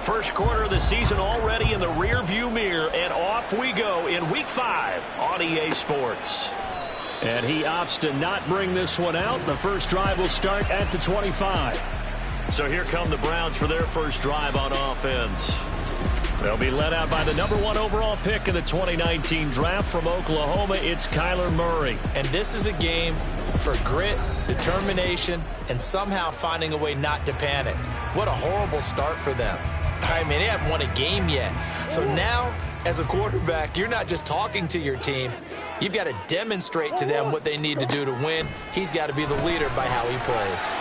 first quarter of the season already in the rearview mirror, and off we go in Week 5 on EA Sports. And he opts to not bring this one out. The first drive will start at the 25. So here come the Browns for their first drive on offense. They'll be led out by the #1 overall pick in the 2019 draft from Oklahoma. It's Kyler Murray. And this is a game for grit, determination, and somehow finding a way not to panic. What a horrible start for them. I mean, they haven't won a game yet. So now, as a quarterback, you're not just talking to your team. You've got to demonstrate to them what they need to do to win. He's got to be the leader by how he plays.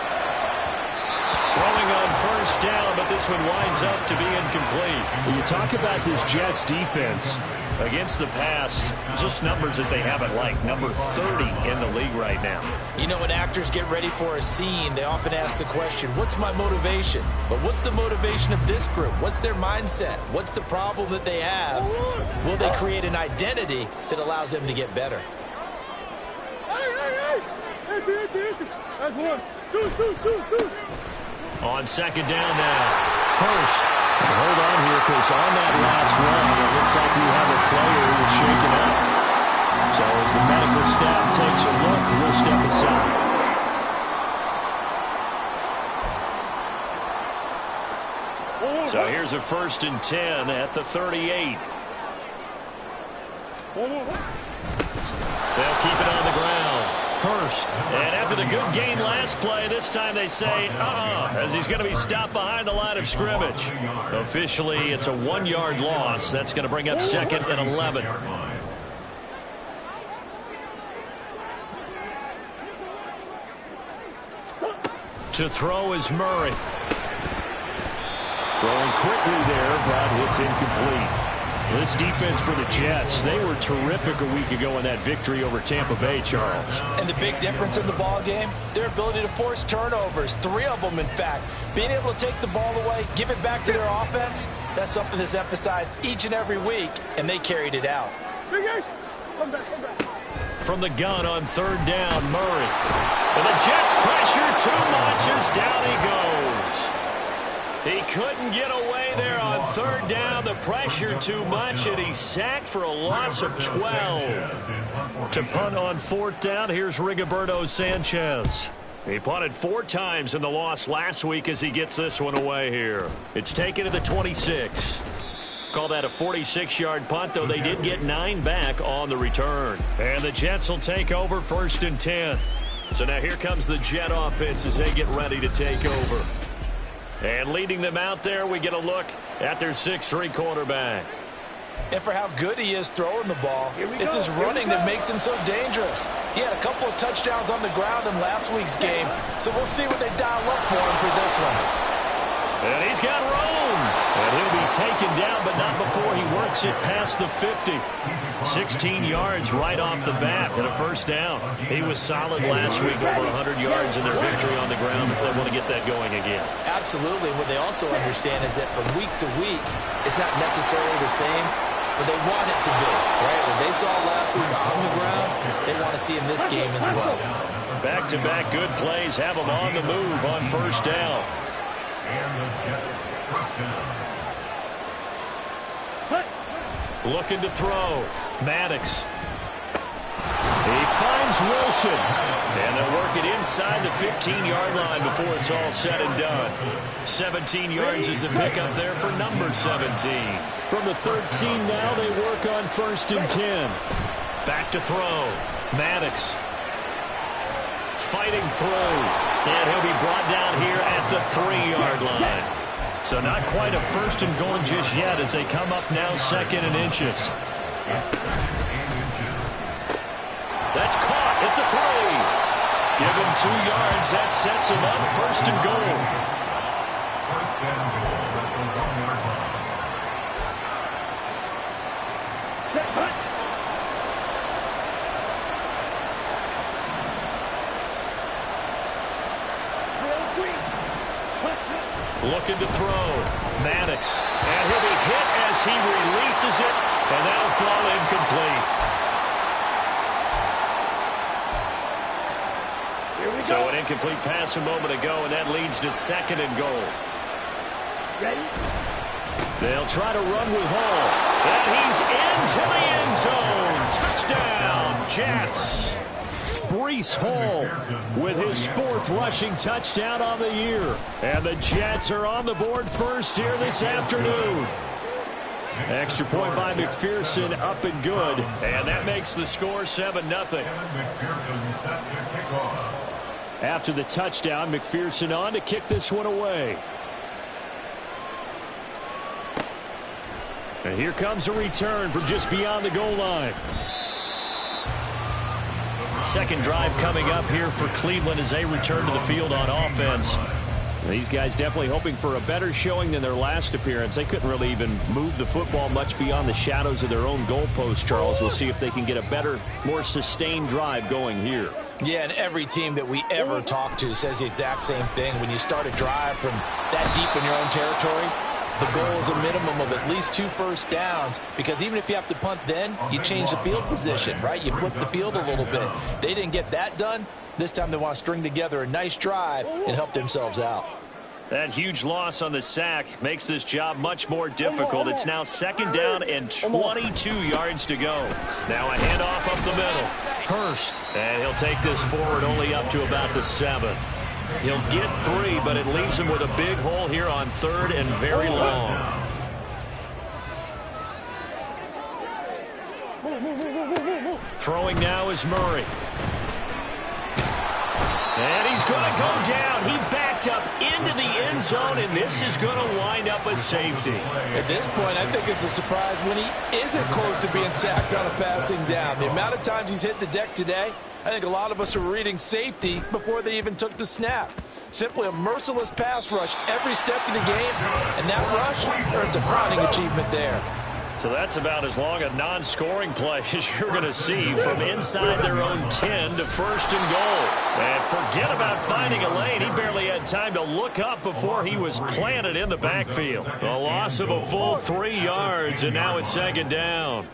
Throwing on first down, but this one winds up to be incomplete. When you talk about this Jets defense against the pass, just numbers that they haven't liked. Number 30 in the league right now. You know, when actors get ready for a scene, they often ask the question, what's my motivation? But what's the motivation of this group? What's their mindset? What's the problem that they have? Will they create an identity that allows them to get better? That's one. Two. On second down now, Hurst. Hold on here, because on that last run, it looks like we have a player who's shaken up. So as the medical staff takes a look, we'll step aside. So here's a 1st and 10 at the 38. They'll keep it on the ground. Hurst. And after the good gain last play, this time they say, as he's going to be stopped behind the line of scrimmage. Officially, it's a 1-yard loss. That's going to bring up 2nd and 11. To throw is Murray. Throwing quickly there, but it's incomplete. This defense for the Jets, they were terrific a week ago in that victory over Tampa Bay, Charles. And the big difference in the ball game, their ability to force turnovers, 3 of them, in fact. Being able to take the ball away, give it back to their offense, that's something that's emphasized each and every week, and they carried it out. Come back. From the gun on 3rd down, Murray. And the Jets pressure too much as down he goes. He couldn't get away there on 3rd down. The pressure too much, and he's sacked for a loss of 12. To punt on 4th down, here's Rigoberto Sanchez. He punted 4 times in the loss last week as he gets this one away here. It's taken to the 26. Call that a 46-yard punt, though they did get 9 back on the return. And the Jets will take over 1st and 10. So now here comes the Jet offense as they get ready to take over. And leading them out there, we get a look at their 6'3" quarterback. And for how good he is throwing the ball, it's his running that makes him so dangerous. He had a couple of touchdowns on the ground in last week's game, so we'll see what they dial up for him for this one. And he's got room. And he'll be taken down, but not before he works it past the 50. 16 yards right off the bat and a 1st down. He was solid last week, over 100 yards in their victory on the ground. They want to get that going again. Absolutely. What they also understand is that from week to week, it's not necessarily the same, but they want it to be, right? What they saw last week on the ground, they want to see in this game as well. Back-to-back good plays have them on the move on 1st down. Looking to throw. Maddox. He finds Wilson. And they'll work it inside the 15-yard line before it's all said and done. 17 yards is the pickup there for number 17. From the 13 now, they work on 1st and 10. Back to throw. Maddox. Fighting through. And he'll be brought down here at the 3-yard line. So not quite a 1st and goal just yet as they come up now 2nd and inches. That's caught at the 3. Give him 2 yards. That sets him up 1st and goal. Looking to throw. Maddox. And he'll be hit as he releases it. And that'll fall incomplete. So an incomplete pass a moment ago, and that leads to 2nd and goal. Ready? They'll try to run with Hall. And he's into the end zone. Touchdown, Jets. Breece Hall with his 4th rushing touchdown on the year. And the Jets are on the board first here this afternoon. Extra point by McPherson, up and good. And that makes the score 7-0. After the touchdown, McPherson on to kick this one away. And here comes a return from just beyond the goal line. Second drive coming up here for Cleveland as they return to the field on offense. These guys definitely hoping for a better showing than their last appearance. They couldn't really even move the football much beyond the shadows of their own goalpost, Charles. We'll see if they can get a better, more sustained drive going here. Yeah, and every team that we ever talk to says the exact same thing. When you start a drive from that deep in your own territory, the goal is a minimum of at least 2 first downs, because even if you have to punt then, you change the field position, right? You flip the field a little bit. They didn't get that done. This time they want to string together a nice drive and help themselves out. That huge loss on the sack makes this job much more difficult. It's now 2nd down and 22 yards to go. Now a handoff up the middle. Hurst. And he'll take this forward only up to about the 7. He'll get 3, but it leaves him with a big hole here on 3rd and very long. Throwing now is Murray. And he's going to go down. He backed up into the end zone, and this is going to wind up a safety. At this point, I think it's a surprise when he isn't close to being sacked on a passing down. The amount of times he's hit the deck today, I think a lot of us are reading safety before they even took the snap. Simply a merciless pass rush every step of the game, and that rush earns a crowning achievement there. So that's about as long a non-scoring play as you're going to see, from inside their own 10 to 1st and goal. And forget about finding a lane. He barely had time to look up before he was planted in the backfield. A loss of a full 3 yards, and now it's 2nd down.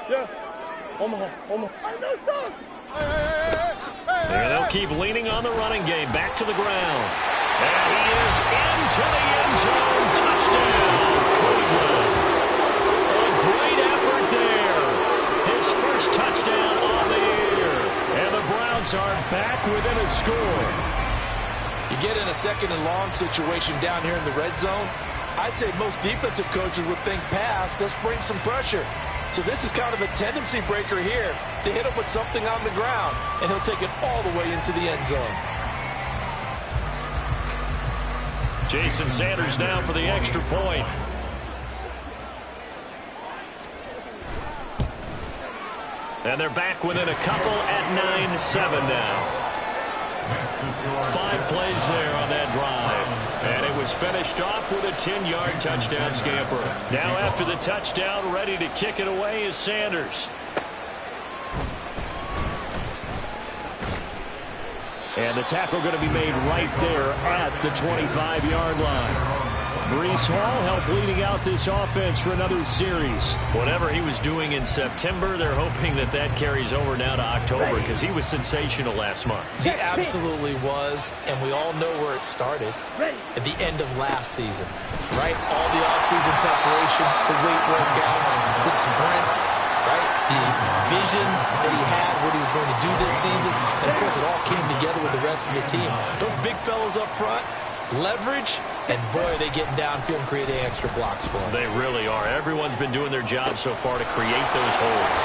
Yeah. Omaha. And they'll keep leaning on the running game. Back to the ground. And he is into the end zone. Touchdown, Cleveland. A great effort there. His first touchdown on the year. And the Browns are back within a score. You get in a 2nd and long situation down here in the red zone, I'd say most defensive coaches would think pass. Let's bring some pressure. So this is kind of a tendency breaker here to hit him with something on the ground, and he'll take it all the way into the end zone. Jason Sanders now for the extra point. And they're back within a couple at 9-7 now. 5 plays there on that drive. And it was finished off with a 10-yard touchdown scamper. Now after the touchdown, ready to kick it away is Sanders. And the tackle going to be made right there at the 25-yard line. Breece Hall helped leading out this offense for another series. Whatever he was doing in September, they're hoping that that carries over now to October, because he was sensational last month. He absolutely was, and we all know where it started at the end of last season, right? All the offseason preparation, the weight workouts, the sprints, right? The vision that he had, what he was going to do this season, and of course it all came together with the rest of the team. Those big fellas up front, leverage, and boy, are they getting downfield and creating extra blocks for them. They really are. Everyone's been doing their job so far to create those holes.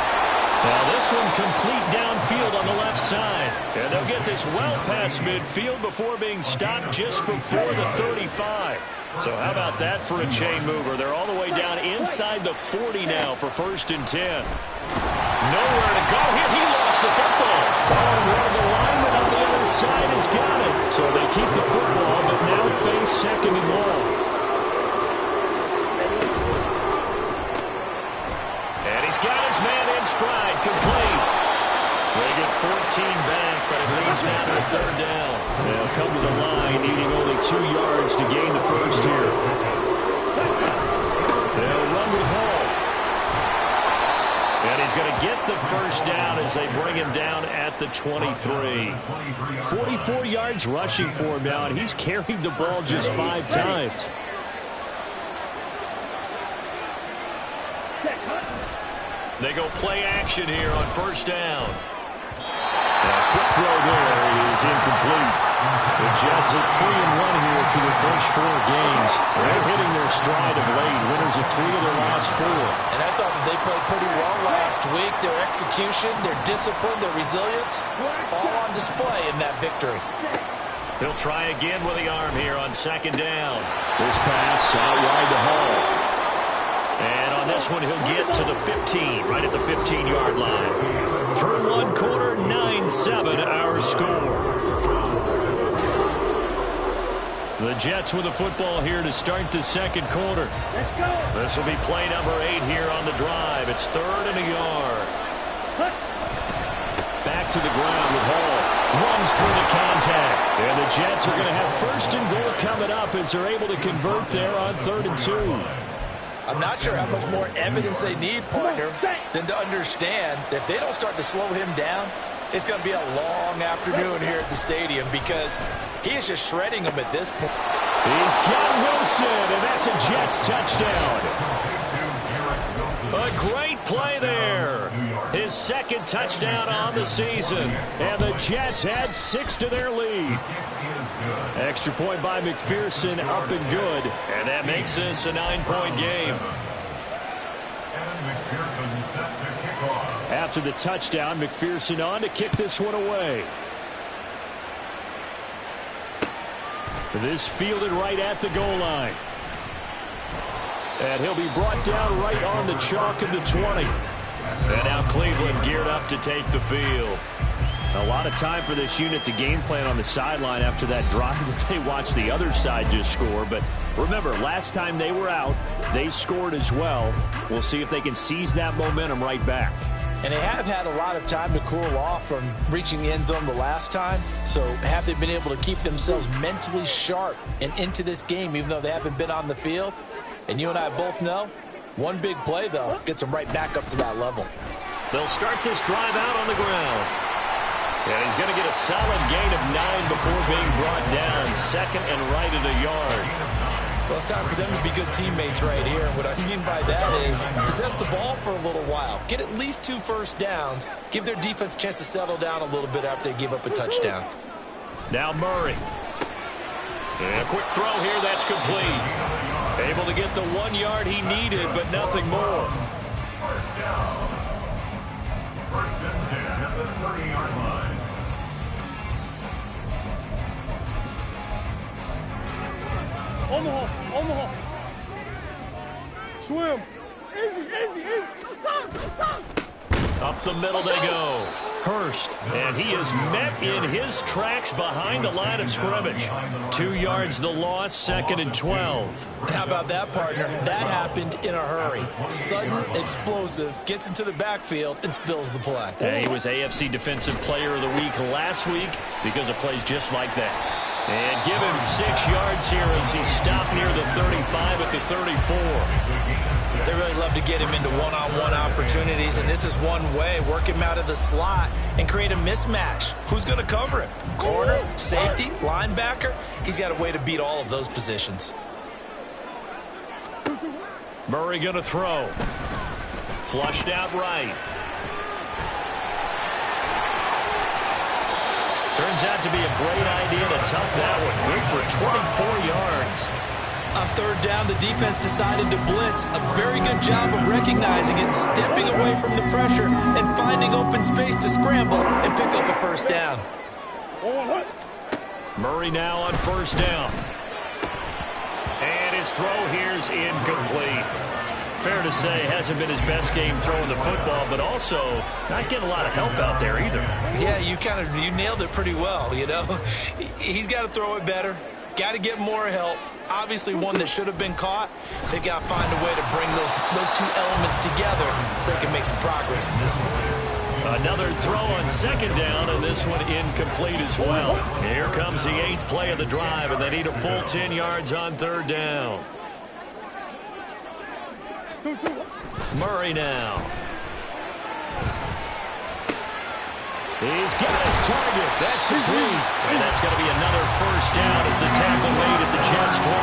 Now this one complete downfield on the left side. And they'll get this well past midfield before being stopped just before the 35. So how about that for a chain mover? They're all the way down inside the 40 now for 1st and 10. Nowhere to go here. He lost the football. Oh, one of the linemen on the other side has got it. So they keep the football, but now face 2nd and long. And he's got his man in stride, complete. They get 14 back, but it leads now to 3rd down. They'll come to the line, needing only 2 yards to gain the first here. They'll run with Hall. And he's going to get the first down as they bring him down at the 23. 44 yards rushing for him now, and he's carried the ball just 5 times. They go play action here on first down. A quick throw there is incomplete. The Jets at 3-1 here through the first 4 games. They're hitting their stride of late. Winners of 3 of their last 4. And I thought that they played pretty well last week. Their execution, their discipline, their resilience, all on display in that victory. He'll try again with the arm here on second down. This pass out wide to Hall. And on this one, he'll get to the 15, right at the 15-yard line. Through 1 quarter, 9-7 our score. The Jets with the football here to start the second quarter. This will be play number 8 here on the drive. It's 3rd and a yard. Back to the ground with Hall. Runs through the contact. And the Jets are going to have 1st and goal coming up as they're able to convert there on 3rd and 2. I'm not sure how much more evidence they need, partner, than to understand that if they don't start to slow him down, it's going to be a long afternoon here at the stadium because he is just shredding them at this point. He's got Wilson, and that's a Jets touchdown. A great play there. His 2nd touchdown on the season. And the Jets add 6 to their lead. Extra point by McPherson, up and good. And that makes this a 9-point game. After the touchdown, McPherson on to kick this one away. This fielded right at the goal line. And he'll be brought down right on the chalk of the 20. And now Cleveland geared up to take the field. A lot of time for this unit to game plan on the sideline after that drive that they watched the other side just score. But remember, last time they were out, they scored as well. We'll see if they can seize that momentum right back. And they have had a lot of time to cool off from reaching the end zone the last time. So have they been able to keep themselves mentally sharp and into this game, even though they haven't been on the field? And you and I both know, one big play, though, gets them right back up to that level. They'll start this drive out on the ground. And he's going to get a solid gain of 9 before being brought down. 2nd and right at a yard. Well, it's time for them to be good teammates right here. And what I mean by that is possess the ball for a little while. Get at least 2 first downs. Give their defense a chance to settle down a little bit after they give up a touchdown. Now Murray. And a quick throw here. That's complete. Able to get the 1 yard he needed, but nothing more. First down. 1st and 10 at the 30-yard line. Omaha. Swim. Easy. Up the middle they go. Hurst, and he is met in his tracks behind the line of scrimmage. 2 yards the loss, 2nd and 12. How about that, partner? That happened in a hurry. Sudden, explosive, gets into the backfield, and spills the play. And he was AFC Defensive Player of the Week last week because of plays just like that. And give him 6 yards here as he stopped near the 35 at the 34. They really love to get him into one-on-one opportunities, and this is one way. Work him out of the slot and create a mismatch. Who's going to cover him? Corner, safety, linebacker? He's got a way to beat all of those positions. Murray going to throw. Flushed out right. Turns out to be a great idea to tuck that one. Good for 24 yards. On 3rd down, the defense decided to blitz. A very good job of recognizing it, stepping away from the pressure, and finding open space to scramble and pick up a 1st down. Murray now on 1st down. And his throw here's incomplete. Fair to say, hasn't been his best game throwing the football, but also not getting a lot of help out there either. Yeah, you nailed it pretty well, you know. He's got to throw it better. Got to get more help. Obviously one that should have been caught. They've got to find a way to bring those 2 elements together so they can make some progress in this one. Another throw on 2nd down, and this one incomplete as well. Here comes the 8th play of the drive, and they need a full 10 yards on 3rd down. Murray now. He's got his target. That's complete. And that's going to be another 1st down as the tackle made at the Jets' 21.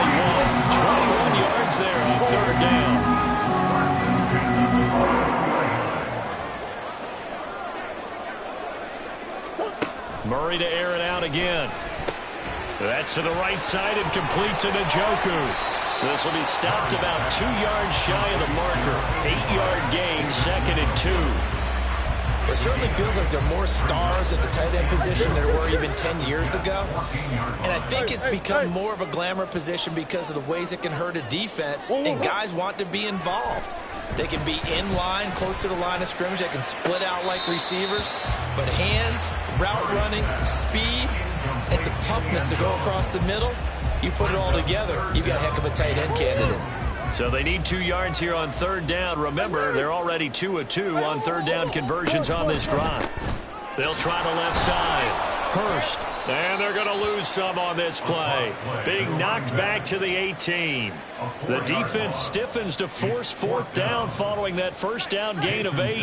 21 yards there on 3rd down. Murray to air it out again. That's to the right side and complete to Njoku. This will be stopped about 2 yards shy of the marker. 8-yard gain, 2nd and 2. It certainly feels like there are more stars at the tight end position than there were even 10 years ago. And I think it's become more of a glamour position because of the ways it can hurt a defense, and guys want to be involved. They can be in line, close to the line of scrimmage. They can split out like receivers. But hands, route running, speed, and some toughness to go across the middle, you put it all together, you've got a heck of a tight end candidate. So they need 2 yards here on 3rd down. Remember, they're already 2 of 2 on 3rd down conversions on this drive. They'll try the left side. Hurst. And they're going to lose some on this play. Being knocked back to the 18. The defense stiffens to force 4th down following that 1st down gain of 8.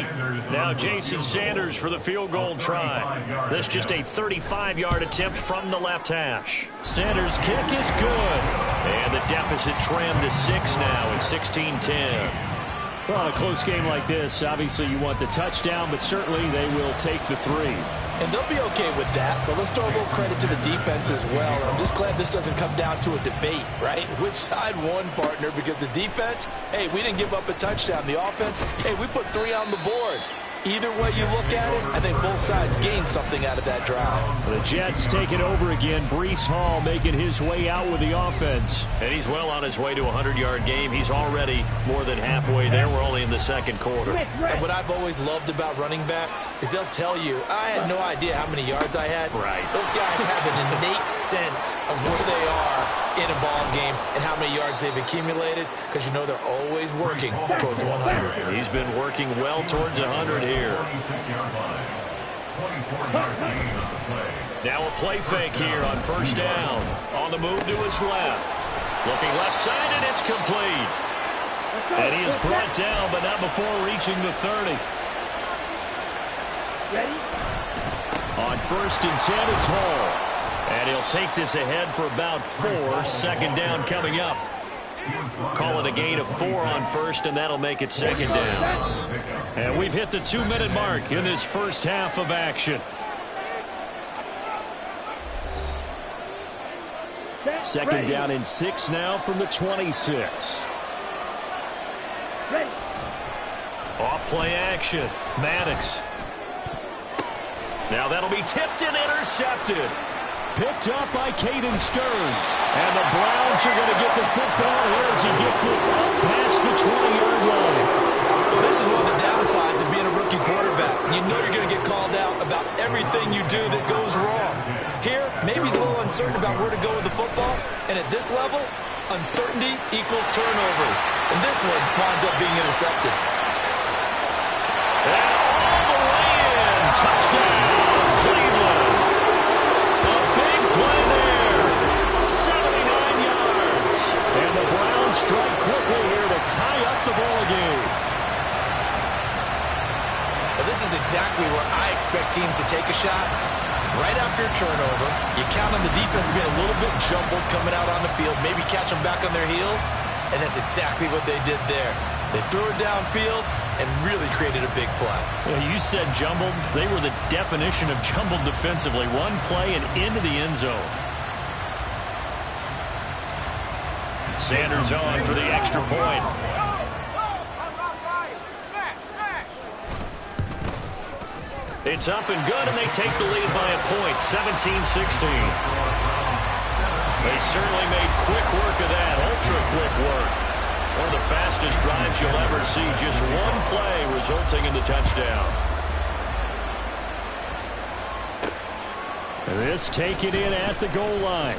Now Jason Sanders for the field goal try. This just a 35-yard attempt from the left hash. Sanders' kick is good. And the deficit trimmed to 6 now at 16-10. Well, in a close game like this, obviously you want the touchdown, but certainly they will take the 3. And they'll be okay with that, but let's throw a little credit to the defense as well. I'm just glad this doesn't come down to a debate, right? Which side won, partner? Because the defense, hey, we didn't give up a touchdown. The offense, hey, we put 3 on the board. Either way you look at it, I think both sides gained something out of that drive. The Jets take it over again. Breece Hall making his way out with the offense. And he's well on his way to a 100-yard game. He's already more than halfway there. We're only in the 2nd quarter. And what I've always loved about running backs is they'll tell you, I had no idea how many yards I had. Right. Those guys have an innate sense of where they are in a ball game and how many yards they've accumulated, because you know they're always working towards 100. He's been working well towards 100 here. Now a play fake here on 1st down. On the move to his left. Looking left side, and it's complete. And he is brought down, but not before reaching the 30. Ready? On 1st and 10, it's Hall. And he'll take this ahead for about 4. 2nd down coming up. Call it a gain of 4 on 1st, and that'll make it 2nd down. And we've hit the 2-minute mark in this first half of action. 2nd down and 6 now from the 26. Off play action. Maddox. Now that'll be tipped and intercepted. Picked up by Caden Stearns. And the Browns are going to get the football here as he gets this up past the 20-yard line. Well, this is one of the downsides of being a rookie quarterback. You know you're going to get called out about everything you do that goes wrong. Here, maybe he's a little uncertain about where to go with the football. And at this level, uncertainty equals turnovers. And this one winds up being intercepted. And all the way in. Touchdown, Cleveland. A big play there. 79 yards. And the Browns strike quickly here to tie up the ball game. Well, this is exactly where I expect teams to take a shot. Right after a turnover, you count on the defense being a little bit jumbled coming out on the field, maybe catch them back on their heels, and that's exactly what they did there. They threw it downfield and really created a big play. Well, you said jumbled. They were the definition of jumbled defensively. One play and into the end zone. Sanders on for the extra point. It's up and good, and they take the lead by a point, 17-16. They certainly made quick work of that, ultra-quick work. One of the fastest drives you'll ever see, just one play resulting in the touchdown. This taken in at the goal line.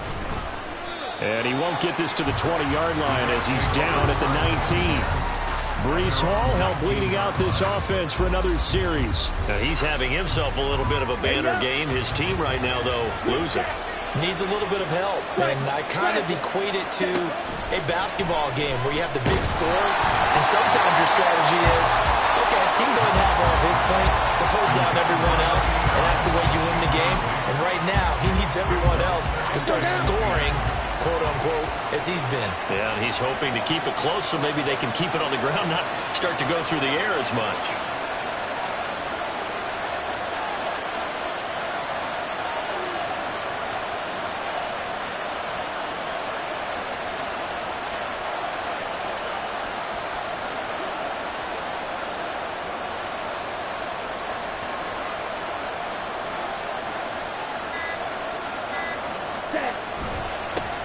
And he won't get this to the 20-yard line as he's down at the 19. Breece Hall helped leading out this offense for another series. Now he's having himself a little bit of a banner game. His team right now, though, losing. Needs a little bit of help, and I kind of equate it to a basketball game where you have the big score, and sometimes your strategy is, okay, he can go and have all of his points, let's hold down everyone else, and that's the way you win the game. And right now, he needs everyone else to start scoring, quote-unquote, as he's been. Yeah, and he's hoping to keep it close so maybe they can keep it on the ground, not start to go through the air as much.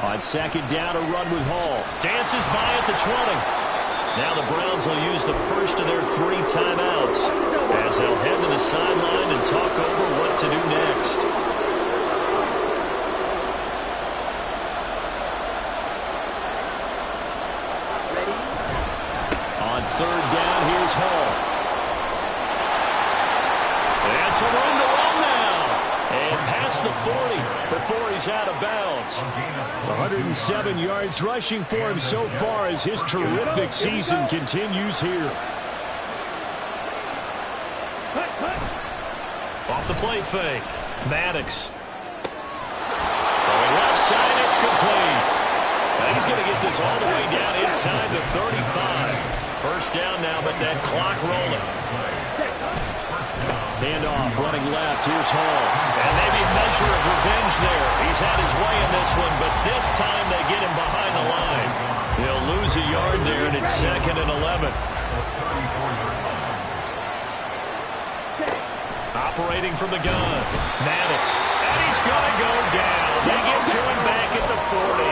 On second down, a run with Hall. Dances by at the 20. Now the Browns will use the first of their 3 timeouts as they'll head to the sideline and talk over what to do next. On third down, here's Hall. And some room to run now. And past the 40 before he's out of bounds. 107 yards rushing for him so far as his terrific season continues here. Off the play fake. Maddox. Throwing left side, it's complete. And he's going to get this all the way down inside the 35. First down now, but that clock rolling. Handoff, running left. Here's Hall. And maybe a measure of revenge there. He's had his way in this one, but this time they get him behind the line. They'll lose a yard there, and it's 2nd and 11. Operating from the gun. Maddox. And he's going to go down. They get to him back at the 40.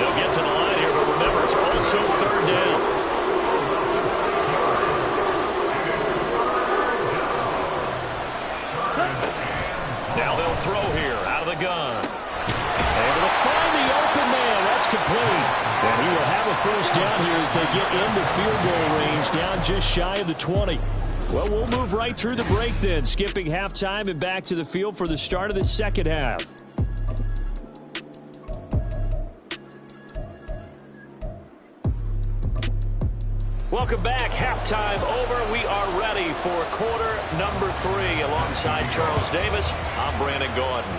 They'll get to the line here, but remember, it's also 3rd down. Now they'll throw here out of the gun. Able to find the open man. That's complete. And he will have a first down here as they get into field goal range, down just shy of the 20. Well, we'll move right through the break then, skipping halftime and back to the field for the start of the second half. Welcome back. Halftime over. We are ready for quarter number 3. Alongside Charles Davis, I'm Brandon Gordon.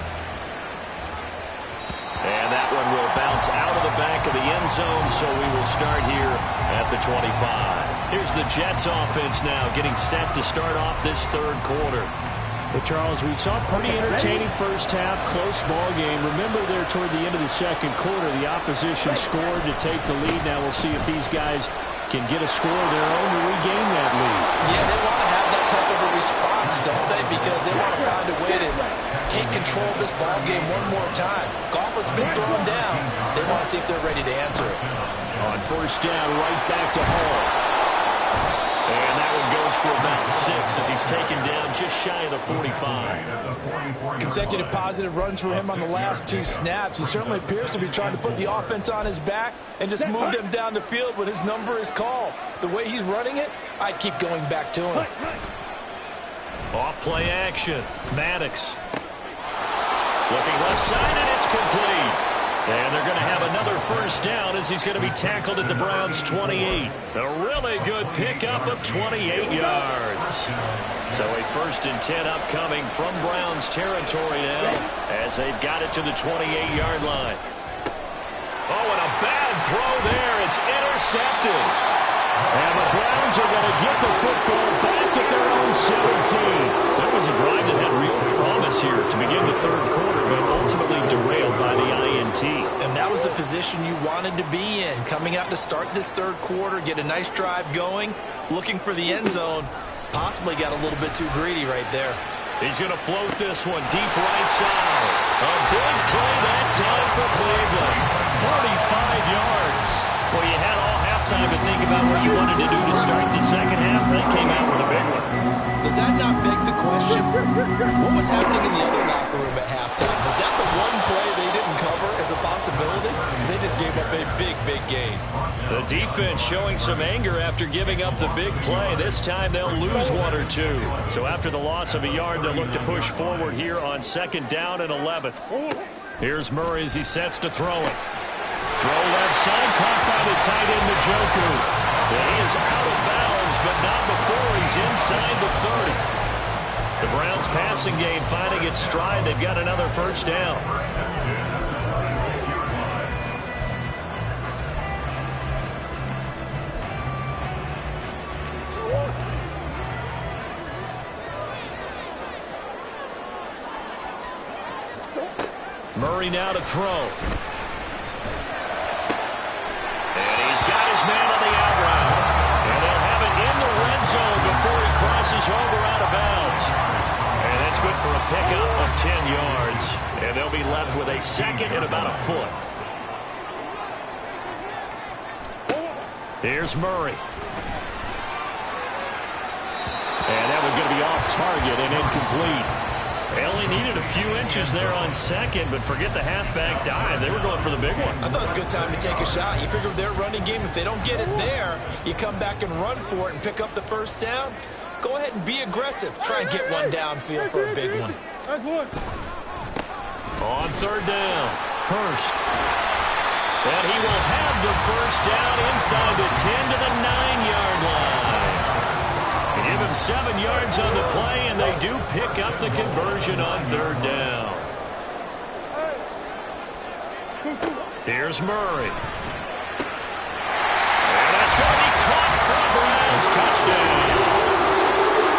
And that one will bounce out of the back of the end zone, so we will start here at the 25. Here's the Jets offense now getting set to start off this 3rd quarter. Well, Charles, we saw a pretty entertaining first half, close ball game. Remember there toward the end of the 2nd quarter, the opposition scored to take the lead. Now we'll see if these guys can get a score of their own to regain that lead. Yeah, they want to have that type of a response, don't they? Because they want to find a way to take control of this ball game one more time. Gauntlet's been thrown down. They want to see if they're ready to answer it. On first down, right back to Hall. And that one goes for about 6 as he's taken down just shy of the 45. Consecutive positive runs for him on the last 2 snaps. He certainly appears to be trying to put the offense on his back and just move them down the field when his number is called. The way he's running it, I keep going back to him. Off play action. Maddox. Looking left side, and it's complete. And they're going to have another first down as he's going to be tackled at the Browns' 28. A really good pickup of 28 yards. So a 1st and 10 upcoming from Browns territory now as they've got it to the 28-yard line. Oh, and a bad throw there. It's intercepted. And the Browns are going to get the football back at their own 17. So that was a drive that had real promise here to begin the 3rd quarter, but ultimately derailed by the INT. And that was the position you wanted to be in. Coming out to start this 3rd quarter, get a nice drive going, looking for the end zone. Possibly got a little bit too greedy right there. He's going to float this one deep right side. A big play that time for Cleveland. 45 yards. Well, you had all halftime to think about what you wanted to do to start the second half. They came out with a big one. Does that not beg the question? What was happening in the other locker room at halftime? Was that the one play they didn't cover as a possibility? Because they just gave up a big, big gain. The defense showing some anger after giving up the big play. This time they'll lose 1 or 2. So after the loss of a yard, they'll look to push forward here on 2nd down and 11. Here's Murray as he sets to throw it. Throw left side, caught by the tight end, Njoku. He is out of bounds, but not before he's inside the 30. The Browns passing game finding its stride. They've got another first down. Murray now to throw. And he's got his man on the out route. And they'll have it in the red zone before he crosses over out of bounds. And that's good for a pickup of 10 yards. And they'll be left with a 2nd and about a foot. Here's Murray. And that one's going to be off target and incomplete. They only needed a few inches there on second, but forget the halfback dive. They were going for the big one. I thought it was a good time to take a shot. You figure their running game, if they don't get it there, you come back and run for it and pick up the first down. Go ahead and be aggressive. Try and get one downfield for a big one. That's one. On third down, Hurst. And he will have the first down inside the 10 to the 9-yard line. Give him 7 yards on the play, and they do pick up the conversion on third down. Here's Murray. And that's going to be caught for a Browns touchdown.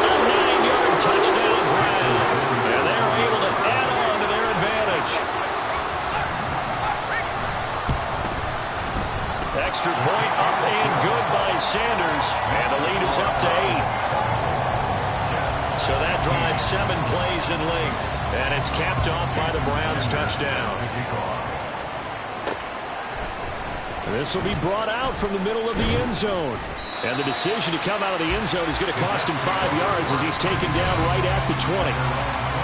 A 9-yard touchdown Browns. And they're able to add on to their advantage. Extra point up and good by Sanders. And the lead is up to 8. So that drives 7 plays in length. And it's capped off by the Browns touchdown. This will be brought out from the middle of the end zone. And the decision to come out of the end zone is going to cost him 5 yards as he's taken down right at the 20.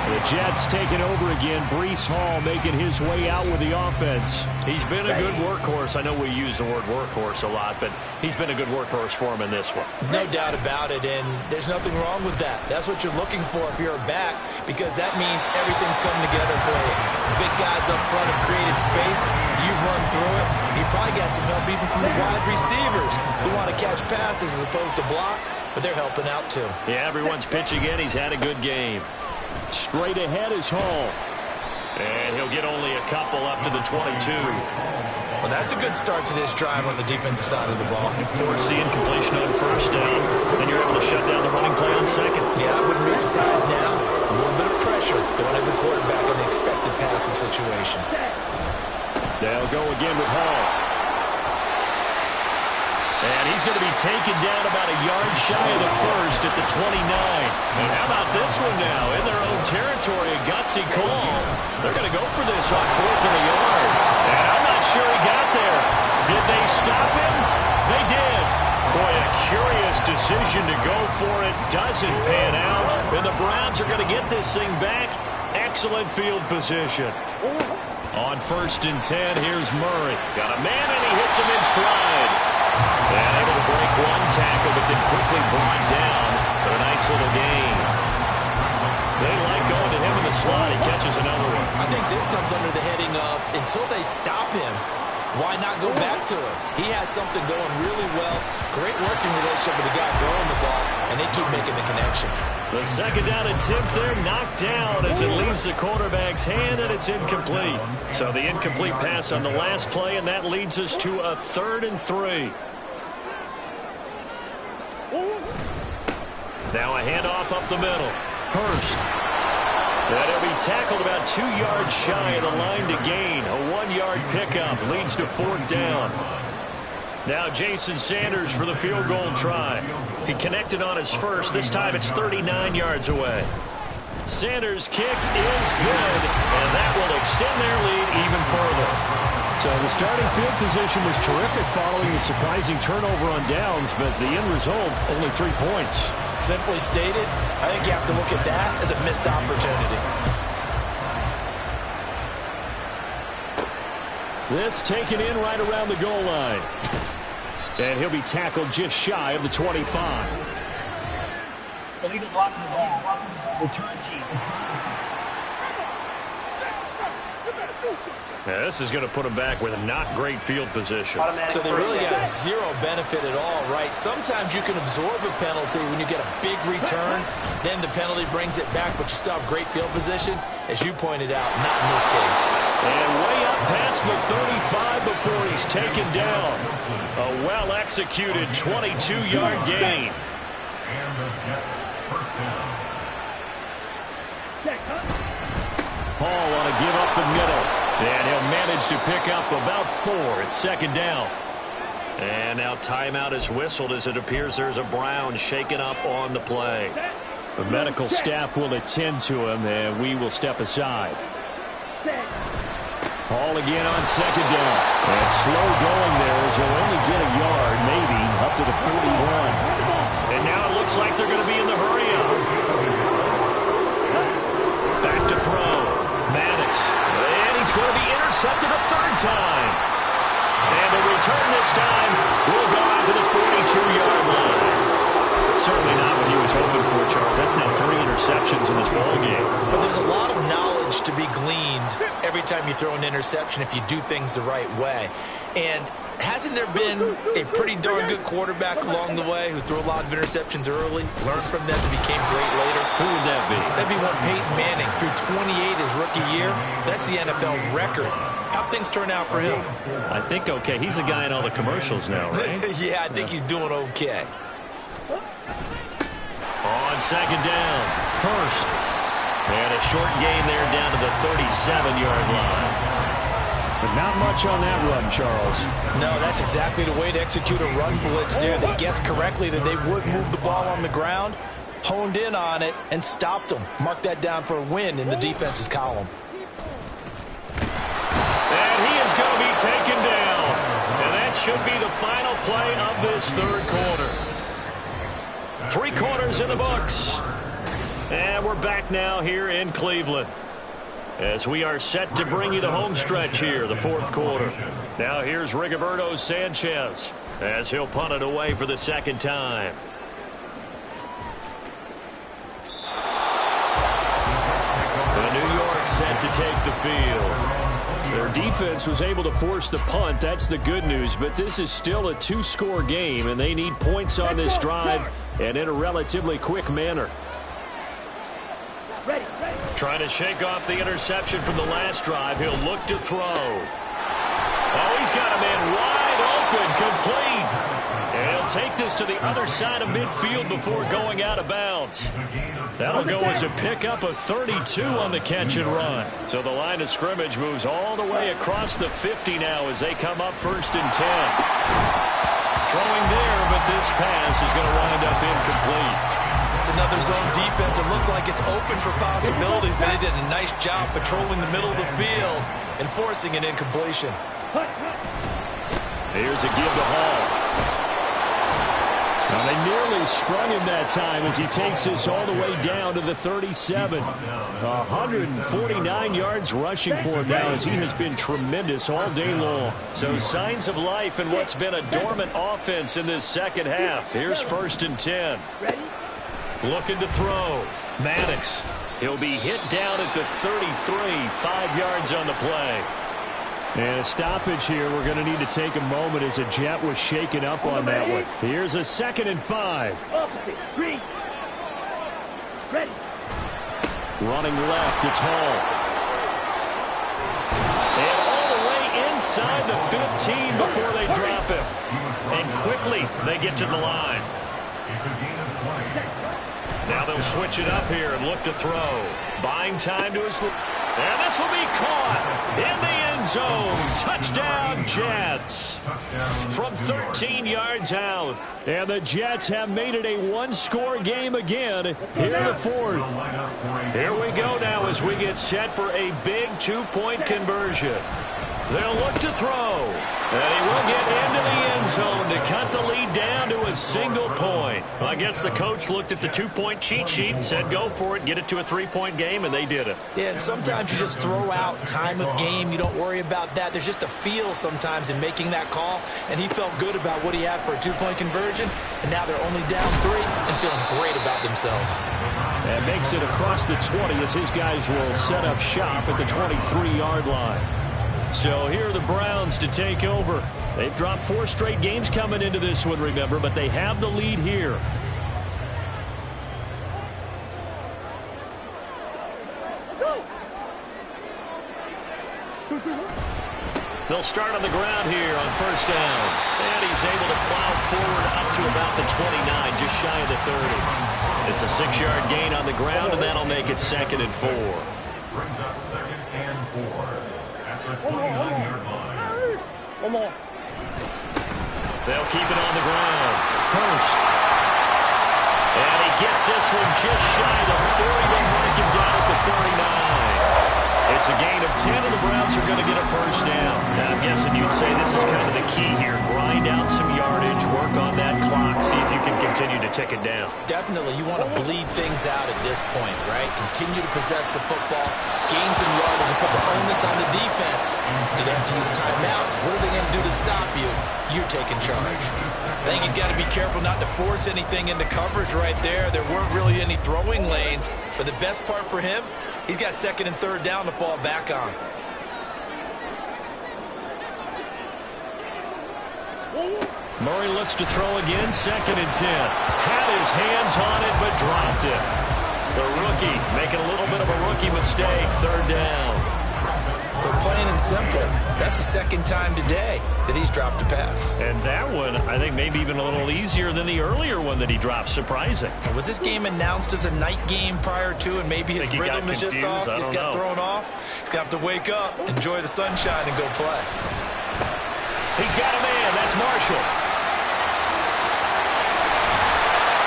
The Jets taking over again. Breece Hall making his way out with the offense. He's been a good workhorse. I know we use the word workhorse a lot, but he's been a good workhorse for him in this one. No doubt about it, and there's nothing wrong with that. That's what you're looking for if you're a back, because that means everything's coming together for you. The big guys up front have created space. You've run through it. You've probably got some help even from the wide receivers who want to catch passes as opposed to block, but they're helping out too. Yeah, everyone's pitching in. He's had a good game. Straight ahead is Hall. And he'll get only a couple up to the 22. Well, that's a good start to this drive on the defensive side of the ball. Force the incompletion on first down. Then you're able to shut down the running play on second. Yeah, I wouldn't be surprised now. A little bit of pressure going at the quarterback in the expected passing situation. They'll go again with Hall. And he's going to be taken down about a yard shy of the first at the 29. And how about this one now? In their own territory, a gutsy call. They're going to go for this on 4th and a yard. And I'm not sure he got there. Did they stop him? They did. Boy, a curious decision to go for it. Doesn't pan out. And the Browns are going to get this thing back. Excellent field position. On 1st and 10, here's Murray. Got a man, and he hits him in stride. And able to break one tackle, but then quickly brought down for a nice little gain. They like going to him in the slot. He catches another one. I think this comes under the heading of, until they stop him, why not go back to him? He has something going really well. Great working relationship with the guy throwing the ball, and they keep making the connection. The second down attempt there knocked down as it leaves the quarterback's hand, and it's incomplete. So the incomplete pass on the last play, and that leads us to a 3rd and 3. Now a handoff up the middle. Hurst. And he'll be tackled about 2 yards shy of the line to gain. A 1-yard pickup leads to 4th down. Now Jason Sanders for the field goal try. He connected on his first. This time it's 39 yards away. Sanders' kick is good, and that will extend their lead even further. So the starting field position was terrific following the surprising turnover on downs, but the end result, only 3 points. Simply stated, I think you have to look at that as a missed opportunity. This taken in right around the goal line. And he'll be tackled just shy of the 25. Illegal blocking the ball. Return team. Now, this is going to put them back with a not great field position. So they really got zero benefit at all, right? Sometimes you can absorb a penalty when you get a big return. Then the penalty brings it back, but you still have great field position. As you pointed out, not in this case. And way up past the 35 before he's taken down. A well-executed 22-yard gain. And the Jets first down. Hall on a give up the middle. And he'll manage to pick up about 4 at 2nd down. And now timeout is whistled as it appears there's a Brown shaken up on the play. The medical staff will attend to him, and we will step aside. Hall again on 2nd down. And slow going there as he'll only get a yard, maybe, up to the 41. And now it looks like they're going to be in the hurry-up. Back to throw. Maddox. And he's going to be intercepted a third time. And the return this time will go out to the 42-yard line. Certainly not what he was hoping for, Charles. That's now 3 interceptions in this ball game. But there's a lot of knowledge to be gleaned every time you throw an interception if you do things the right way. And hasn't there been a pretty darn good quarterback along the way who threw a lot of interceptions early, learned from them, and became great later? Who would that be? That'd be one Peyton Manning. Threw 28 his rookie year. That's the NFL record. How'd things turn out for him? I think okay. He's a guy in all the commercials now, right? Yeah, I think he's doing okay. On second down, Hurst. And a short gain there down to the 37-yard line. But not much on that run, Charles. No, that's exactly the way to execute a run blitz there. They guessed correctly that they would move the ball on the ground, honed in on it, and stopped them. Mark that down for a win in the defense's column. And he is going to be taken down. And that should be the final play of this third quarter. 3 quarters in the books. And we're back now here in Cleveland, as we are set to bring you the home stretch here, the fourth quarter. Now here's Rigoberto Sanchez as he'll punt it away for the second time. The New York set to take the field. Their defense was able to force the punt. That's the good news. But this is still a 2-score game, and they need points on this drive and in a relatively quick manner. Trying to shake off the interception from the last drive. He'll look to throw. Oh, he's got a man wide open, complete. And he'll take this to the other side of midfield before going out of bounds. That'll go as a pickup of 32 on the catch and run. So the line of scrimmage moves all the way across the 50 now as they come up 1st and 10. Throwing there, but this pass is going to wind up incomplete. It's another zone defense. It looks like it's open for possibilities, but they did a nice job patrolling the middle of the field and forcing an incompletion. Here's a give to Hall. Now they nearly sprung him that time as he takes this all the way down to the 37. 149 yards rushing for him now as he has been tremendous all day long. So signs of life in what's been a dormant offense in this second half. Here's 1st and 10. Looking to throw. Maddox. He'll be hit down at the 33. 5 yards on the play. And a stoppage here. We're going to need to take a moment as a Jet was shaken up on that one. Here's a 2nd and 5. Running left, it's Hall. And all the way inside the 15 before they drop him. And quickly they get to the line. Now they'll switch it up here and look to throw. Buying time to his... And this will be caught in the end zone. Touchdown, Jets. From 13 yards out. And the Jets have made it a 1-score game again here in the fourth. Here we go now as we get set for a big 2-point conversion. They'll look to throw. And he will get into the end zone to cut the lead down to a single point. Well, I guess the coach looked at the 2-point cheat sheet and said, go for it, get it to a 3-point game, and they did it. Yeah, and sometimes you just throw out time of game. You don't worry about that. There's just a feel sometimes in making that call, and he felt good about what he had for a 2-point conversion, and now they're only down 3 and feeling great about themselves. That makes it across the 20 as his guys will set up shop at the 23-yard line. So here are the Browns to take over. They've dropped 4 straight games coming into this one, remember, but they have the lead here. They'll start on the ground here on 1st down. And he's able to plow forward up to about the 29, just shy of the 30. It's a 6-yard gain on the ground, and that'll make it 2nd and 4. Brings up 2nd and 4. At the 29-yard line. One more. They'll keep it on the ground. Hurst. And he gets this one just shy of the 40. They'll mark him down at the 39. It's a gain of 10, and the Browns are going to get a first down. Now, I'm guessing you'd say this is kind of the key here. Grind out some yardage, work on that clock, see if you can continue to tick it down. Definitely, you want to bleed things out at this point, right? Continue to possess the football, gain some yardage, and put the onus on the defense. Do they have to use timeouts? What are they going to do to stop you? You're taking charge. I think he's got to be careful not to force anything into coverage right there. There weren't really any throwing lanes, but the best part for him, he's got second and third down to fall back on. Murray looks to throw again, second and 10. Had his hands on it, but dropped it. The rookie making a little bit of a rookie mistake, third down. They're plain and simple. That's the second time today that he's dropped a pass. And that one, I think, maybe even a little easier than the earlier one that he dropped. Surprising. Was this game announced as a night game prior to, and maybe his rhythm is just off? He's got thrown off. He's going to have to wake up, enjoy the sunshine, and go play. He's got a man. That's Marshall.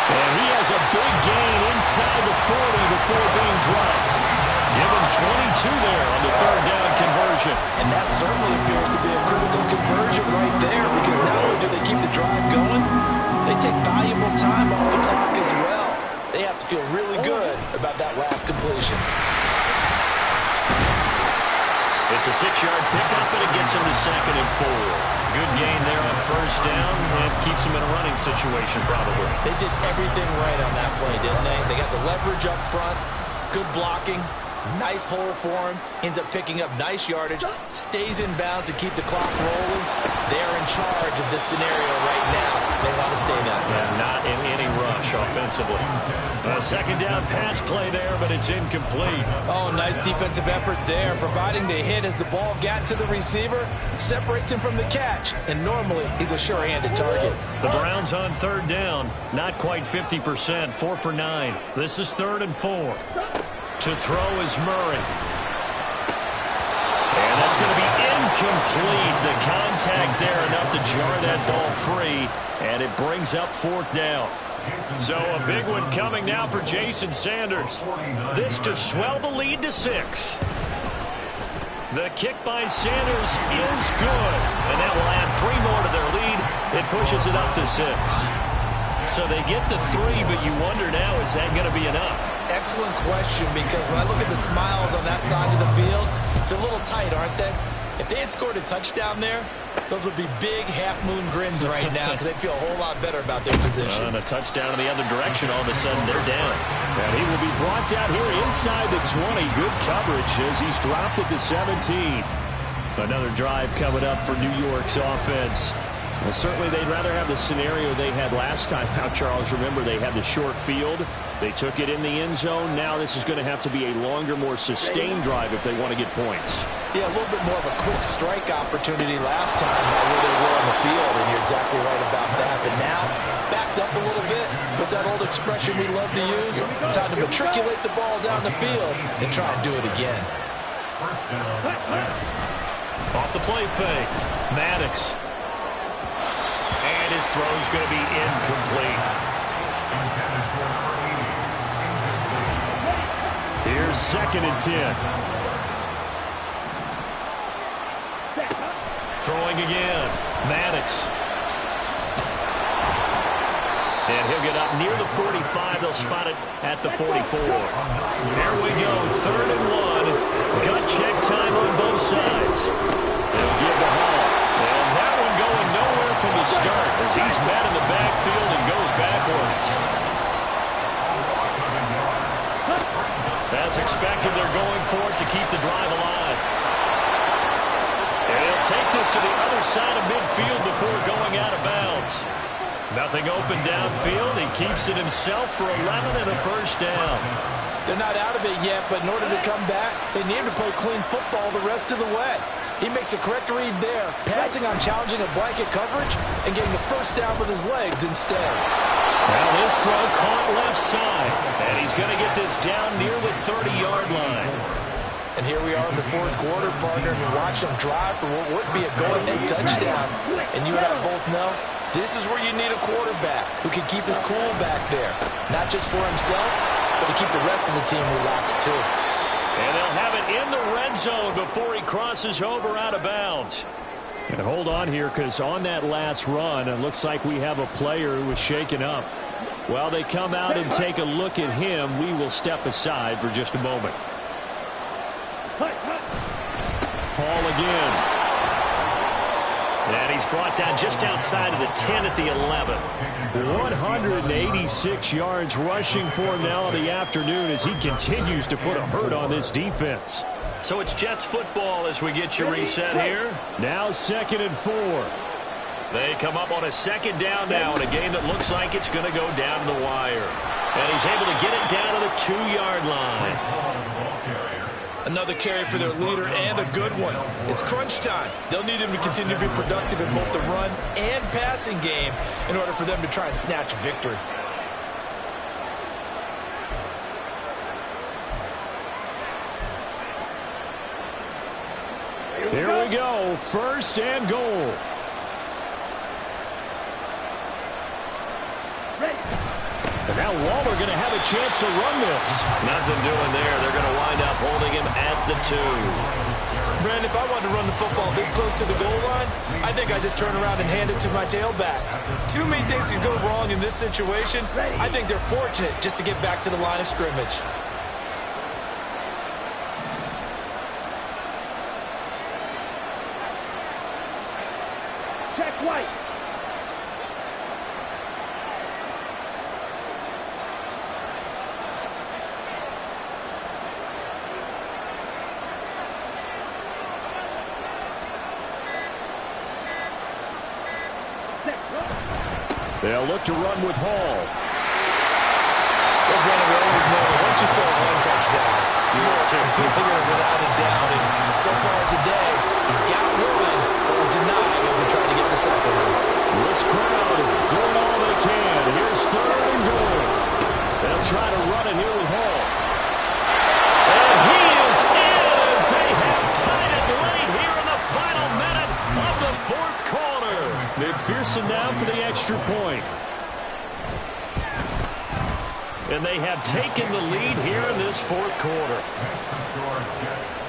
And he has a big gain inside the 40 before being dropped. Give him 22 there on the third down conversion. And that certainly appears to be a critical conversion right there, because not only do they keep the drive going, they take valuable time off the clock as well. They have to feel really good about that last completion. It's a 6-yard pickup, and it gets him to second and 4. Good gain there on first down, and keeps him in a running situation probably. They did everything right on that play, didn't they? They got the leverage up front, good blocking, nice hole for him, ends up picking up nice yardage, stays in bounds to keep the clock rolling. They're in charge of this scenario right now. They want to stay that way. Yeah, not in any rush offensively. A second down pass play there, but it's incomplete. Oh, nice defensive effort there, providing the hit as the ball got to the receiver, separates him from the catch, and normally he's a sure-handed target. The Browns on third down, not quite 50%, 4 for 9. This is 3rd and 4. To throw is Murray. And that's going to be incomplete. The contact there enough to jar that ball free, and it brings up 4th down. So a big one coming now for Jason Sanders. This to swell the lead to 6. The kick by Sanders is good, and that will add 3 more to their lead. It pushes it up to 6. So they get to 3, but you wonder now, is that going to be enough? Excellent question, because when I look at the smiles on that side of the field, they're a little tight, aren't they? If they had scored a touchdown there, those would be big half-moon grins right now, because they'd feel a whole lot better about their position. And a touchdown in the other direction, all of a sudden they're down. And he will be brought down here inside the 20. Good coverage as he's dropped at the 17. Another drive coming up for New York's offense. Well, certainly they'd rather have the scenario they had last time. Now, Charles, remember, they had the short field. They took it in the end zone. Now this is going to have to be a longer, more sustained drive if they want to get points. Yeah, a little bit more of a quick strike opportunity last time where they were on the field, and you're exactly right about that. But now, backed up a little bit. What's that old expression we love to use? Time to matriculate the ball down the field and try and do it again. Off the play fake, Maddox. And his throw's going to be incomplete. Here's 2nd and 10. Throwing again. Maddox. And he'll get up near the 45. They'll spot it at the 44. There we go. 3rd and 1. Gut check time on both sides. They'll give the ball. And that one going nowhere from the start as he's met in the backfield and goes backwards. As expected, they're going for it to keep the drive alive. And he'll take this to the other side of midfield before going out of bounds. Nothing open downfield. He keeps it himself for 11 and a first down. They're not out of it yet, but in order to come back, they need to play clean football the rest of the way. He makes a correct read there, passing on challenging a blanket coverage and getting the first down with his legs instead. Now this throw caught left side, and he's going to get this down near the 30-yard line. And here we are in the 4th quarter, partner, and we watch them drive for what would be a go-ahead touchdown. And you and I both know this is where you need a quarterback who can keep his cool back there, not just for himself, but to keep the rest of the team relaxed too. And they'll have it in the red zone before he crosses over out of bounds. And hold on here, because on that last run, it looks like we have a player who was shaken up. While they come out and take a look at him, we will step aside for just a moment. Hall again. And he's brought down just outside of the 10 at the 11. 186 yards rushing for him now in the afternoon as he continues to put a hurt on this defense. So it's Jets football as we get you reset here. Now 2nd and 4. They come up on a 2nd down now in a game that looks like it's going to go down to the wire. And he's able to get it down to the 2-yard line. Another carry for their leader and a good one. It's crunch time. They'll need him to continue to be productive in both the run and passing game in order for them to try and snatch a victory. Here we go. 1st and goal. And now Waller going to have a chance to run this. Nothing doing there. They're going to wind up holding him at the 2. Brandon, if I wanted to run the football this close to the goal line, I think I just turn around and hand it to my tailback. Too many things could go wrong in this situation. I think they're fortunate just to get back to the line of scrimmage. Check white. They'll look to run with Hall. Well, Brandon, we always know that once you score one touchdown, you're without a doubt. And so far today, he's got one, but was denied as he tried to get the second one. This crowd doing all they can. Here's 3rd and goal. They'll try to run it here with Hall. And he is in as they have tied it late here in the final minute of the 4th quarter. McPherson now for the extra point. And they have taken the lead here in this 4th quarter.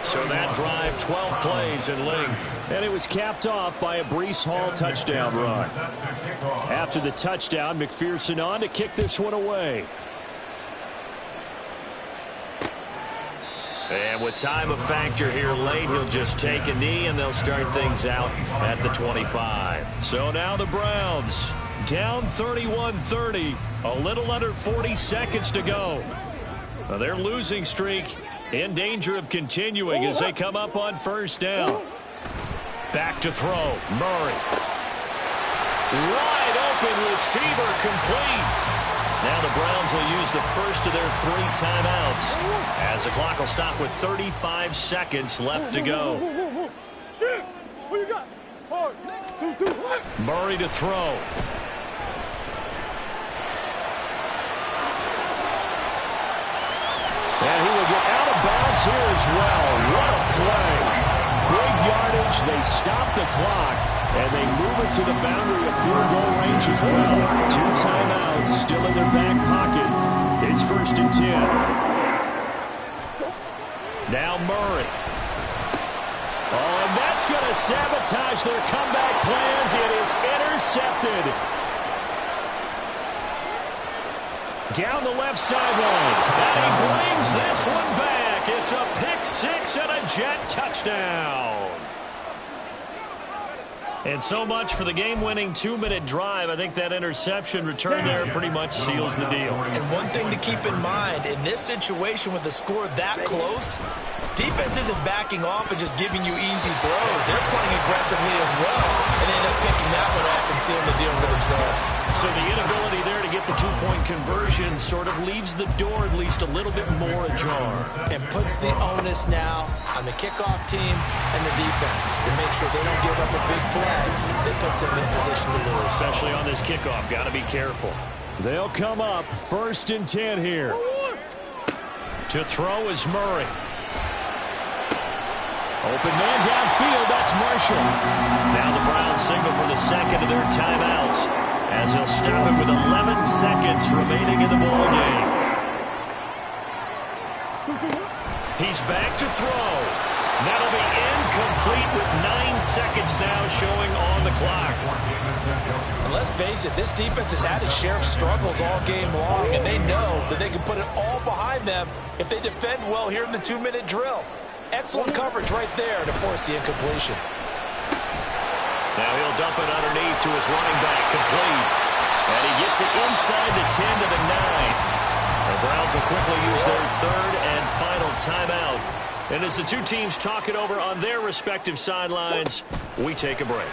So that drive, 12 plays in length. And it was capped off by a Breece Hall touchdown run. After the touchdown, McPherson on to kick this one away. And with time a factor here late, he'll just take a knee and they'll start things out at the 25. So now the Browns down 31-30, a little under 40 seconds to go. Now their losing streak in danger of continuing as they come up on 1st down. Back to throw, Murray. Wide open receiver, complete. Now the Browns will use the first of their 3 timeouts as the clock will stop with 35 seconds left to go. Shoot! What you got? Hard. 2-2. Murray to throw. And he will get out of bounds here as well. What a play. Big yardage. They stop the clock, and they move it to the boundary of field goal range as well. 2 timeouts still in their back pocket. It's 1st and 10. Now Murray. Oh, and that's going to sabotage their comeback plans. It is intercepted. Down the left sideline. And he brings this one back. It's a pick 6 and a Jet touchdown. And so much for the game-winning 2-minute drive. I think that interception return there pretty much seals the deal. And one thing to keep in mind, in this situation with the score that close, defense isn't backing off and just giving you easy throws. They're playing aggressively as well, and they end up picking that one off and sealing the deal for themselves. So the inability there to get the 2-point conversion sort of leaves the door at least a little bit more ajar. And puts the onus now on the kickoff team and the defense to make sure they don't give up a big play that puts them in position to lose. Especially on this kickoff. Got to be careful. They'll come up 1st and 10 here. To throw is Murray. Open man downfield. That's Marshall. Now the Browns signal for the second of their timeouts as they'll stop it with 11 seconds remaining in the ball game. He's He's back to throw. That'll be incomplete with 9 seconds now showing on the clock. And let's face it, this defense has had its share of struggles all game long, and they know that they can put it all behind them if they defend well here in the 2-minute drill. Excellent coverage right there to force the incompletion. Now he'll dump it underneath to his running back, complete. And he gets it inside the 10 to the 9. The Browns will quickly use their third and final timeout. And as the two teams talk it over on their respective sidelines, we take a break.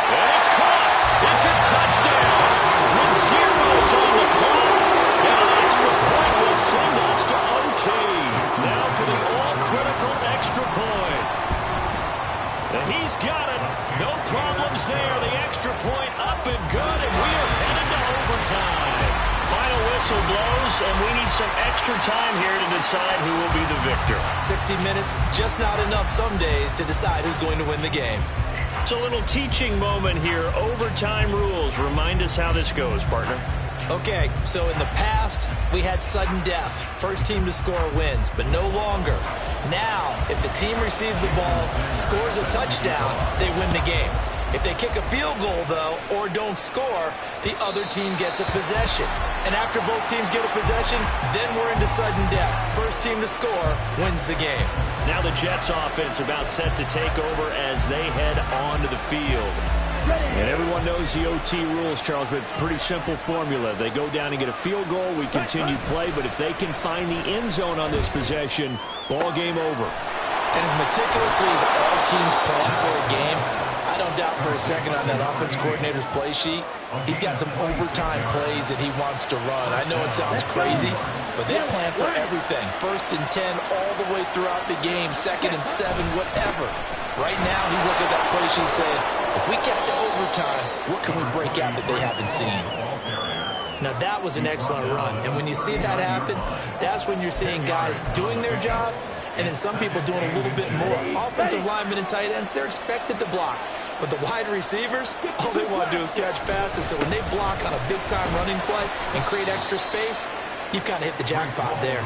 And it's caught. It's a touchdown with zeros on the clock. And an extra point will send us to OT. Now for the all-critical extra point. And he's got it. No problems there. The extra point up and good, and we are headed to overtime. Final whistle blows, and we need some extra time here to decide who will be the victor. 60 minutes, just not enough some days to decide who's going to win the game. It's a little teaching moment here. Overtime rules. Remind us how this goes, partner. Okay, so in the past, we had sudden death. First team to score wins, but no longer. Now, if the team receives the ball, scores a touchdown, they win the game. If they kick a field goal, though, or don't score, the other team gets a possession. And after both teams get a possession, then we're into sudden death. First team to score wins the game. Now the Jets offense about set to take over as they head onto the field. And everyone knows the OT rules, Charles, but pretty simple formula. They go down and get a field goal, we continue play, but if they can find the end zone on this possession, ball game over. And as meticulously as all teams plan for a game, I don't doubt for a second on that offense coordinator's play sheet, he's got some overtime plays that he wants to run. I know it sounds crazy, but they plan for everything. 1st and 10 all the way throughout the game, 2nd and 7, whatever. Right now, he's looking at that play sheet saying, if we get to overtime, what can we break out that they haven't seen? Now, that was an excellent run. And when you see that happen, that's when you're seeing guys doing their job and then some people doing a little bit more. Offensive linemen and tight ends, they're expected to block. But the wide receivers, all they want to do is catch passes. So when they block on a big-time running play and create extra space, you've kind of hit the jackpot there.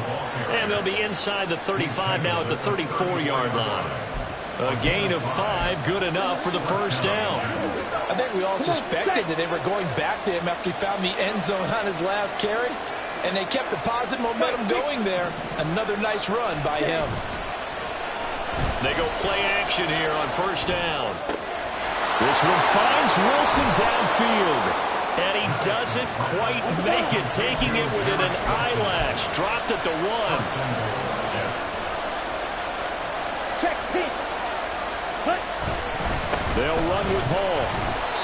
And they'll be inside the 35 now at the 34-yard line. A gain of 5, good enough for the first down. I think we all suspected that they were going back to him after he found the end zone on his last carry, and they kept the positive momentum going there. Another nice run by him. They go play action here on first down. This one finds Wilson downfield, and he doesn't quite make it, taking it within an eyelash. Dropped at the 1. They'll run with Hall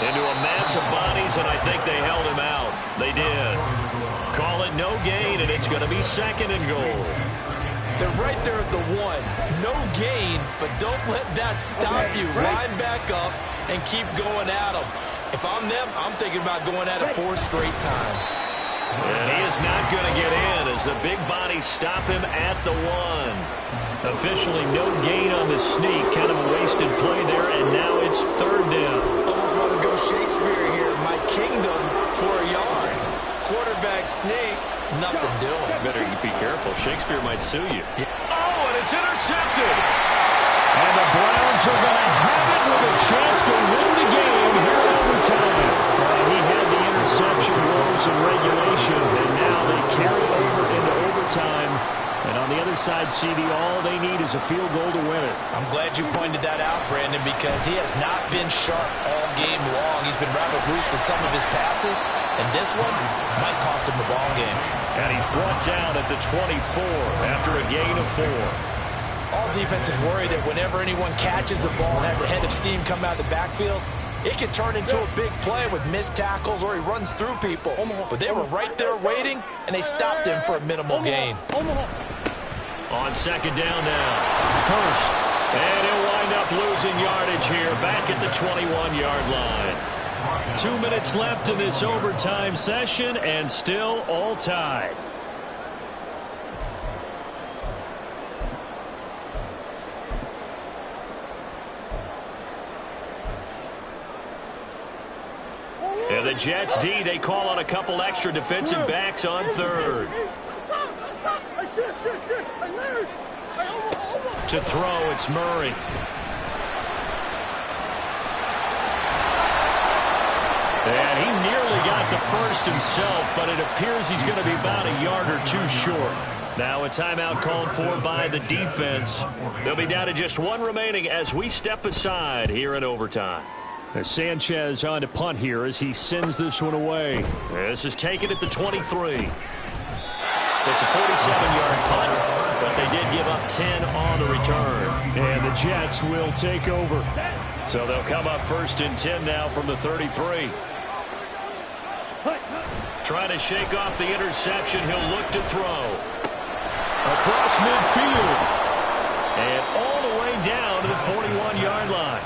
into a mass of bodies, and I think they held him out. They did. Call it no gain, and it's going to be 2nd and goal. They're right there at the 1. No gain, but don't let that stop you. Line back up and keep going at them. If I'm them, I'm thinking about going at it 4 straight times. And he is not going to get in as the big bodies stop him at the 1. Officially no gain on the sneak. Kind of a wasted play there, and now it's 3rd down. Almost want to go Shakespeare here. My kingdom for a yard. Quarterback sneak, nothing doing. Better be careful. Shakespeare might sue you. Yeah. Oh, and it's intercepted. And the Browns are going to have it with a chance to win the game here in overtime. He had the interception woes in regulation, and now they carry over into overtime. And on the other side, CD, all they need is a field goal to win it. I'm glad you pointed that out, Brandon, because he has not been sharp all game long. He's been rather loose with some of his passes, and this one might cost him the ball game. And he's brought down at the 24 after a gain of 4. All defenses worry that whenever anyone catches the ball and has a head of steam come out of the backfield, it could turn into a big play with missed tackles or he runs through people. But they were right there waiting, and they stopped him for a minimal gain. On 2nd down now, Hurst. And he'll wind up losing yardage here back at the 21-yard line. 2 minutes left in this overtime session, and still all tied. And the Jets D, they call on a couple extra defensive backs on 3rd. To throw, it's Murray. And he nearly got the first himself, but it appears he's going to be about a yard or two short. Now a timeout called for by the defense. They'll be down to just one remaining as we step aside here in overtime. Sanchez on to punt here as he sends this one away. This is taken at the 23. It's a 47-yard punt, but they did give up 10 on the return. And the Jets will take over. So they'll come up 1st and 10 now from the 33. Trying to shake off the interception. He'll look to throw. Across midfield. And all the way down to the 41-yard line.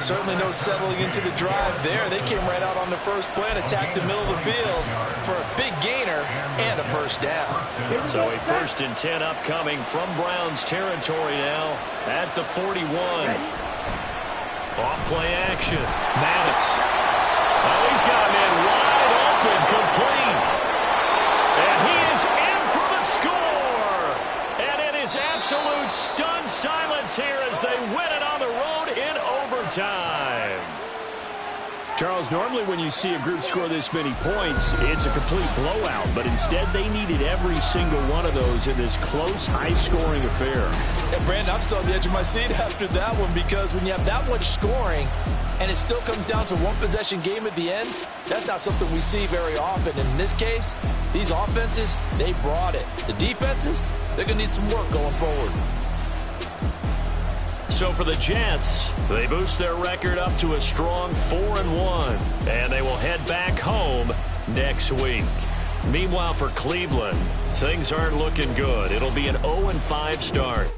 Certainly no settling into the drive there. They came right out on the first play and attacked the middle of the field for a big gainer and a first down. So a 1st and 10 upcoming from Browns territory now at the 41. Off play action. Maddox. Oh, he's got a man wide open, complete. And he is in for the score. And it is absolute stunned silence here as they win it on the road in overtime. Charles, normally when you see a group score this many points, it's a complete blowout. But instead, they needed every single one of those in this close, high-scoring affair. And, Brandon, I'm still on the edge of my seat after that one because when you have that much scoring and it still comes down to one-possession game at the end, that's not something we see very often. And in this case, these offenses, they brought it. The defenses, they're going to need some work going forward. So for the Jets, they boost their record up to a strong 4-1, and they will head back home next week. Meanwhile, for Cleveland, things aren't looking good. It'll be an 0-5 start.